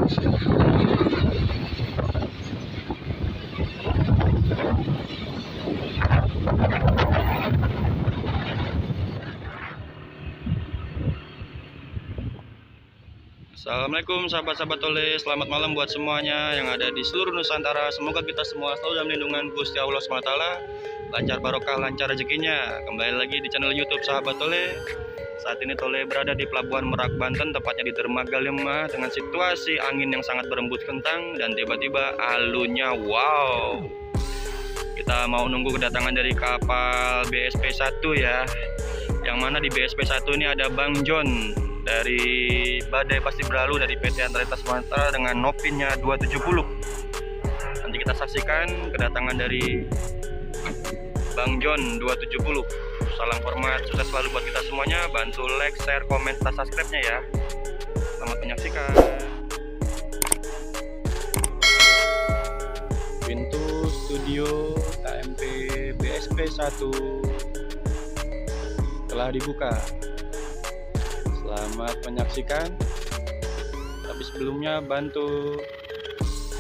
Assalamualaikum sahabat-sahabat Tole, selamat malam buat semuanya yang ada di seluruh Nusantara. Semoga kita semua selalu dalam lindungan Gusti Allah SWT, lancar barokah, lancar rezekinya. Kembali lagi di channel YouTube Sahabat Tole. Saat ini Tole berada di Pelabuhan Merak, Banten, tepatnya di Dermaga 5, dengan situasi angin yang sangat berembus kentang dan tiba-tiba alunnya wow. Kita mau nunggu kedatangan dari kapal BSP 1 ya. Yang mana di BSP 1 ini ada Bang John dari Badai Pasti Berlalu dari PT Antaritas Sumatera dengan nopinnya 270. Nanti kita saksikan kedatangan dari Bang John 270. Salam hormat, sukses selalu buat kita semuanya. Bantu like, share, komen, serta subscribe-nya ya. Selamat menyaksikan. Pintu studio KMP BSP 1 telah dibuka. Selamat menyaksikan. Tapi sebelumnya bantu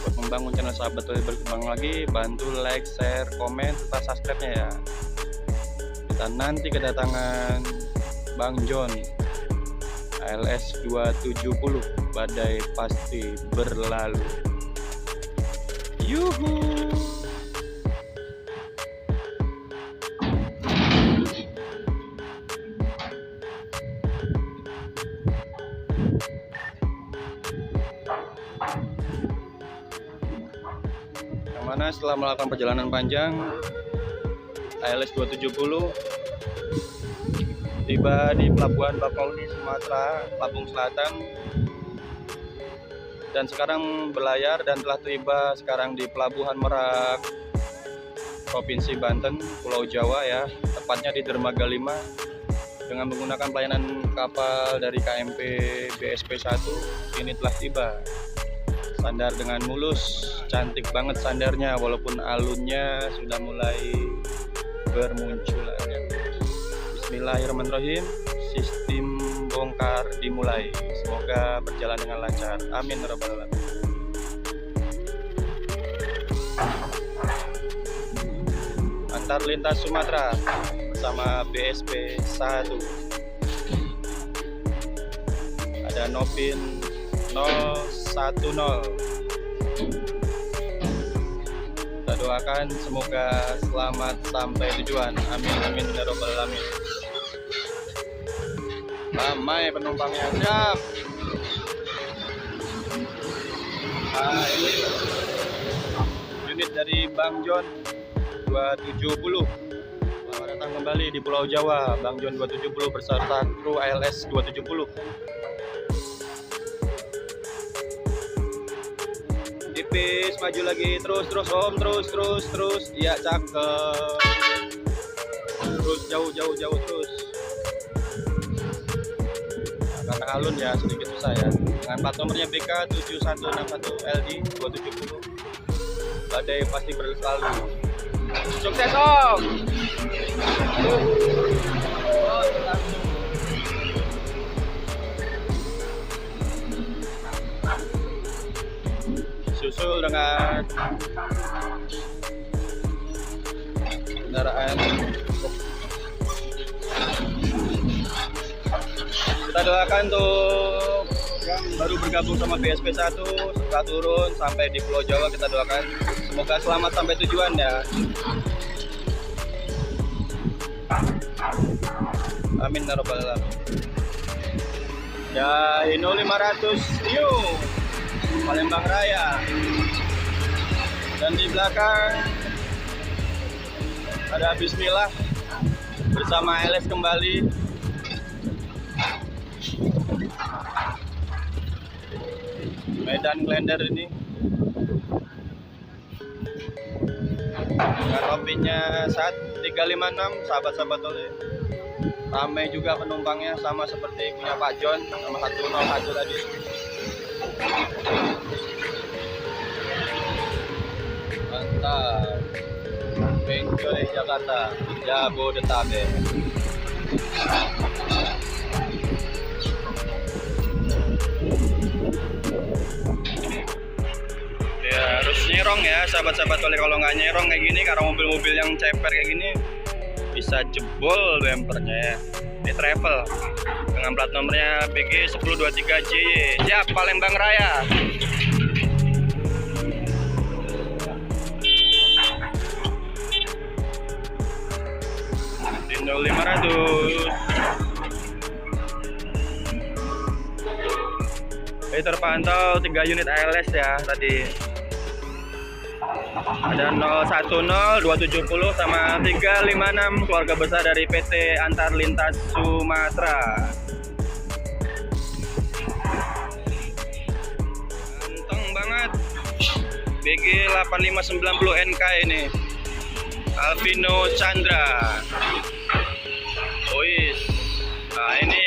buat membangun channel Sahabat Tole berkembang lagi, bantu like, share, komen, serta subscribe-nya ya. Kita nanti kedatangan Bang John ALS 270 Badai Pasti Berlalu. Yuhu. Mana setelah melakukan perjalanan panjang, ALS 270 tiba di Pelabuhan Bakauni, Sumatera, Lampung Selatan, dan sekarang berlayar dan telah tiba sekarang di Pelabuhan Merak, Provinsi Banten, Pulau Jawa ya, tepatnya di Dermaga 5 dengan menggunakan pelayanan kapal dari KMP BSP 1. Ini telah tiba. Sandar dengan mulus, cantik banget sandarnya walaupun alunnya sudah mulai bermunculan ya. Bismillahirrahmanirrahim. Sistem bongkar dimulai. Semoga berjalan dengan lancar. Amin ya rabbal alamin. Antar lintas Sumatera bersama BSP 1. Ada Nopin 010. Kita doakan semoga selamat sampai tujuan. Amin amin ya rabbal alamin. Ramai penumpangnya. Siap. Nah, ini unit dari Bang John 270. Selamat datang kembali di Pulau Jawa. Bang John 270 beserta kru ALS 270. Tipis, maju lagi, terus om, terus, iya cakep, terus jauh terus. Nah, karena alun ya sedikit susah ya. Dengan plat nomornya BK 7161 LD 270 Badai Pasti Berlalu. Sukses om. Susul dengan kendaraan. Kita doakan untuk yang baru bergabung sama BSP 1 setelah turun sampai di Pulau Jawa, kita doakan semoga selamat sampai tujuan ya. Amin ya rabbal alamin. Ya Hino 500 yuk Palembang Raya, dan di belakang ada Bismillah bersama ALS kembali. Medan Klender ini dengan topinya 356 sahabat-sahabat Tole. Ramai juga penumpangnya sama seperti punya Pak John sama 101 tadi. Mantap. Bengkel Jakarta, Jabodetabek. nyerong ya sahabat-sahabat oleh. Kalau nggak nyerong kayak gini, karena mobil-mobil yang ceper kayak gini bisa jebol bempernya ya. Ini travel dengan plat nomornya BG 1023JY. Siap, Palembang Raya. Indo 500. Ini terpantau 3 unit ALS ya tadi. Ada 010, 270 sama 356, keluarga besar dari PT Antar Lintas Sumatera. Ganteng banget. BG 8590 NK ini. Alvino Chandra. Ois. Nah, ini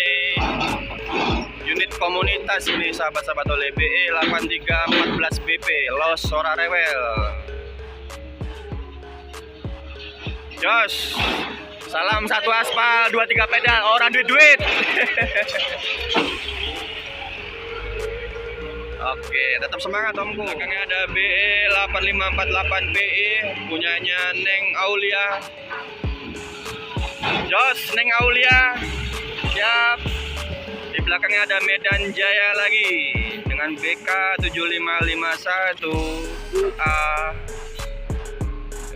unit komunitas ini sahabat-sahabat oleh. BE 8314 BP Los Sora Rewel. Jos, salam satu aspal, 23 pedal, orang duit. Oke, tetap semangat omku. Belakangnya ada BE 8548 PE, punyanya Neng Aulia. Jos, Neng Aulia, siap. Di belakangnya ada Medan Jaya lagi dengan BK 7551 A.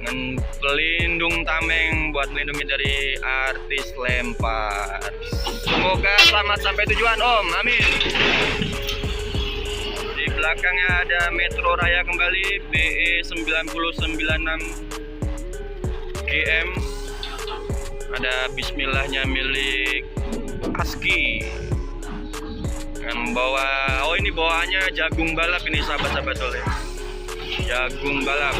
Dengan pelindung tameng buat melindungi dari artis lempar. Semoga selamat sampai tujuan Om, amin. Di belakangnya ada Metro Raya kembali BE 9096 GM. Ada bismillahnya milik ASKI. Dengan bawa, oh ini bawaannya jagung balap ini sahabat-sahabat oleh. Jagung balap.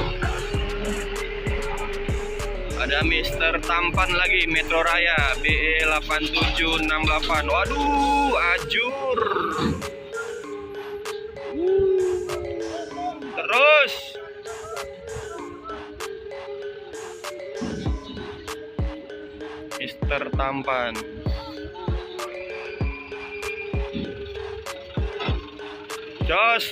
Ada Mister Tampan lagi Metro Raya BE 8768. Waduh, ajur. Terus Mister Tampan. Jos.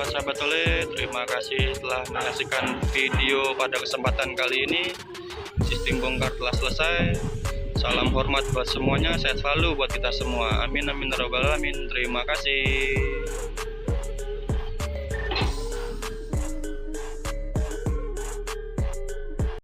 Wes sahabat oleh, terima kasih telah menyaksikan video pada kesempatan kali ini. Sistem bongkar telah selesai. Salam hormat buat semuanya, sehat selalu buat kita semua. Amin amin ya rabbal alamin. Terima kasih.